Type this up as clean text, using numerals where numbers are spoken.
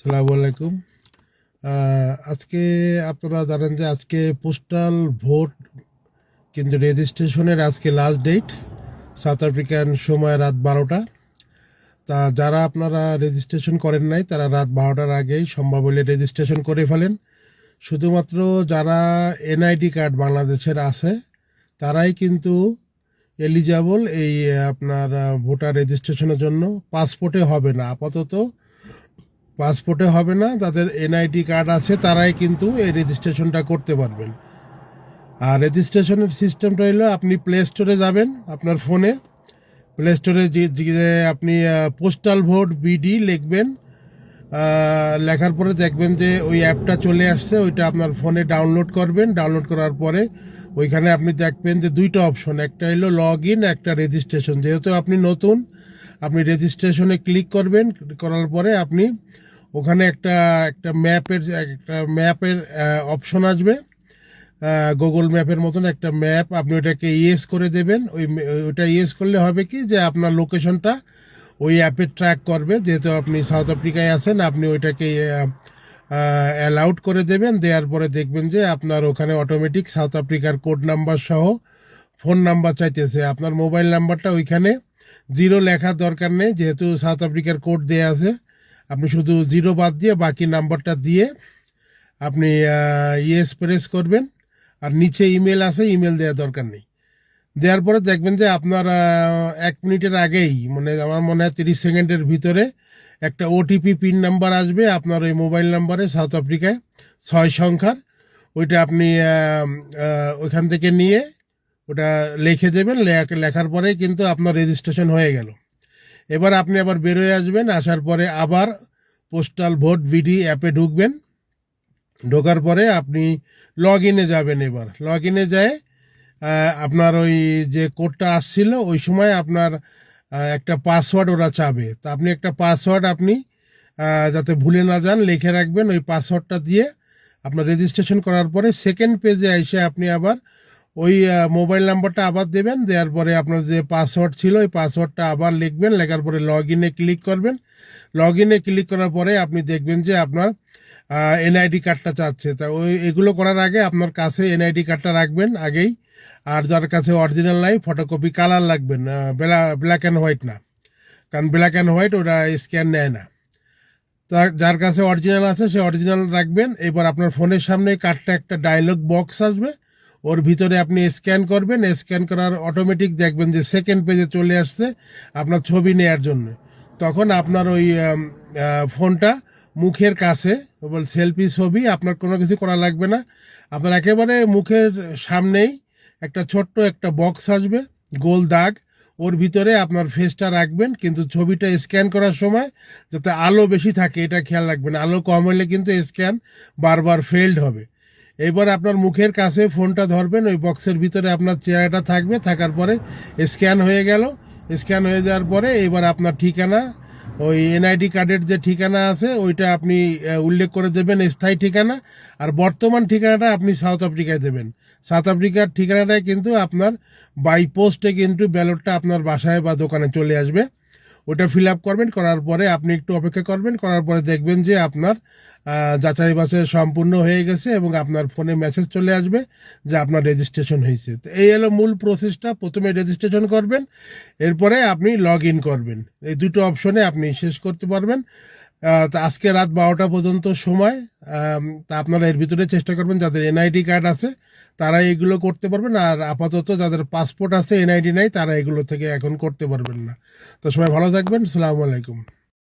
সালামু আলাইকুম। আজকে আপনারা জানেন যে আজকে পোস্টাল ভোট কিন্তু রেজিস্ট্রেশনের আজকে লাস্ট ডেট, সাউথ আফ্রিকান সময় রাত 12টা। তা যারা আপনারা রেজিস্ট্রেশন করেন নাই তারা রাত 12টার আগেই সম্ভব হলে রেজিস্ট্রেশন করে ফেলেন। শুধুমাত্র যারা এনআইডি কার্ড বাংলাদেশের আছে তারাই কিন্তু এলিজাবল এই আপনার ভোটার রেজিস্ট্রেশনের জন্য। পাসপোর্টে হবে না, আপাতত পাসপোর্টে হবে না, যাদের এনআইডি কার্ড আছে তারাই কিন্তু এই রেজিস্ট্রেশনটা করতে পারবেন। আর রেজিস্ট্রেশনের সিস্টেমটা হলো আপনি প্লে স্টোরে যাবেন, আপনার ফোনে প্লে স্টোরে যে আপনি পোস্টাল ভোট বিডি লিখবেন, লেখার পরে দেখবেন যে ওই অ্যাপটা চলে আসছে, ওইটা আপনার ফোনে ডাউনলোড করবেন। ডাউনলোড করার পরে ওইখানে আপনি দেখবেন যে দুইটা অপশন, একটা হলো লগ ইন, একটা রেজিস্ট্রেশন। যেহেতু আপনি নতুন, আপনি রেজিস্ট্রেশনে ক্লিক করবেন, করার পরে আপনি ওখানে একটা একটা ম্যাপের অপশন আসবে, গুগল ম্যাপের মতন একটা ম্যাপ। আপনি ওটাকে ইয়েস করে দেবেন। ওইটা ইয়েস করলে হবে কি যে আপনার লোকেশনটা ওই অ্যাপে ট্র্যাক করবে। যেহেতু আপনি সাউথ আফ্রিকায় আছেন, আপনি ওইটাকে অ্যালাউড করে দেবেন। দেওয়ার পরে দেখবেন যে আপনার ওখানে অটোমেটিক সাউথ আফ্রিকার কোড নাম্বার সহ ফোন নাম্বার চাইতেছে। আপনার মোবাইল নাম্বারটা ওইখানে জিরো লেখার দরকার নেই, যেহেতু সাউথ আফ্রিকার কোড দেওয়া আছে। আপনি শুধু জিরো বাদ দিয়ে বাকি নাম্বারটা দিয়ে আপনি ইয়েস প্রেস করবেন। আর নিচে ইমেল আছে, ইমেল দেওয়ার দরকার নেই। দেওয়ার পরে দেখবেন যে আপনার 1 মিনিটের আগেই, মানে আমার মনে হয় 30 সেকেন্ডের ভিতরে একটা ওটিপি পিন নাম্বার আসবে আপনার ওই মোবাইল নাম্বারে, সাউথ আফ্রিকায় 6 সংখ্যার। ওইটা আপনি ওইখান থেকে নিয়ে ওটা লিখে দেবেন। লেখার পরে কিন্তু আপনার রেজিস্ট্রেশন হয়ে গেল। এবার আপনি আবার বেরোয় আসবেন, আসার পরে আবার পোস্টাল ভোট বিডি অ্যাপে ঢুকবেন। ঢোকার পরে আপনি লগ ইনে যাবেন। এবার লগ ইনে যায় আপনার ওই যে কোডটা আসছিল ওই সময় আপনার একটা পাসওয়ার্ড ওরা চাবে। তা আপনি একটা পাসওয়ার্ড আপনি যাতে ভুলে না যান লিখে রাখবেন। ওই পাসওয়ার্ডটা দিয়ে আপনার রেজিস্ট্রেশন করার পরে সেকেন্ড পেজে এসে আপনি আবার ওই মোবাইল নাম্বারটা আবার দেবেন। দেওয়ার পরে আপনার যে পাসওয়ার্ড ছিল ওই পাসওয়ার্ডটা আবার লিখবেন। লেখার পরে লগ ইনে ক্লিক করবেন। লগ ইনে ক্লিক করার পরে আপনি দেখবেন যে আপনার এনআইডি কার্ডটা চাচ্ছে। তা এগুলো করার আগে আপনার কাছে এনআইডি কার্ডটা রাখবেন আগেই। আর যার কাছে অরিজিনাল নাই, ফটোকপি কালার লাগবেন, ব্ল্যাক অ্যান্ড হোয়াইট না, কারণ ব্ল্যাক অ্যান্ড হোয়াইট ওরা স্ক্যান নেয় না। যার কাছে অরিজিনাল আছে সে অরিজিনাল রাখবেন। এবার আপনার ফোনের সামনে কার্ডটা একটা ডায়লগ বক্স আসবে, ওর ভিতরে আপনি স্ক্যান করবেন। স্ক্যান করার অটোমেটিক দেখবেন যে সেকেন্ড পেজে চলে আসছে আপনার ছবি নেয়ার জন্য। তখন আপনার ওই ফোনটা মুখের কাছে, সেলফি ছবি, আপনার কোনো কিছু করা লাগবে না। আপনার একেবারে মুখের সামনেই একটা ছোট্ট একটা বক্স আসবে, গোল দাগ, ওর ভিতরে আপনার ফেসটা রাখবেন। কিন্তু ছবিটা স্ক্যান করার সময় যাতে আলো বেশি থাকে এটা খেয়াল রাখবেন। আলো কম হলে কিন্তু স্ক্যান বারবার ফেলড হবে। এবার আপনার মুখের কাছে ফোনটা ধরবেন, ওই বক্সের ভিতরে আপনার চেহারাটা থাকবে। থাকার পরে স্ক্যান হয়ে গেল। স্ক্যান হয়ে যাওয়ার পরে এবার আপনার ঠিকানা, ওই এনআইডি কার্ডের যে ঠিকানা আছে ওইটা আপনি উল্লেখ করে দেবেন, স্থায়ী ঠিকানা। আর বর্তমান ঠিকানাটা আপনি সাউথ আফ্রিকায় দেবেন। সাউথ আফ্রিকার ঠিকানাটায় কিন্তু আপনার বাই পোস্টে কিন্তু ব্যালটটা আপনার বাসায় বা দোকানে চলে আসবে। ওটা ফিল আপ করবেন। করার পরে আপনি একটু অপেক্ষা করবেন। করার পরে দেখবেন যে আপনার যাচাই বাছাই সম্পূর্ণ হয়ে গেছে এবং আপনার ফোনে মেসেজ চলে আসবে যে আপনার রেজিস্ট্রেশন হয়েছে। তো এই হলো মূল প্রসেসটা। প্রথমে রেজিস্ট্রেশন করবেন, এরপরে আপনি লগ ইন করবেন। এই দুটো অপশনে আপনি শেষ করতে পারবেন। তা আজকে রাত 12টা পর্যন্ত সময়। তা আপনারা এর ভিতরে চেষ্টা করবেন, যাদের এনআইডি কার্ড আছে তারা এগুলো করতে পারবেন। আর আপাতত যাদের পাসপোর্ট আছে, এনআইডি নাই, তারা এগুলো থেকে এখন করতে পারবেন না। তো সবাই ভালো থাকবেন। আসসালামু আলাইকুম।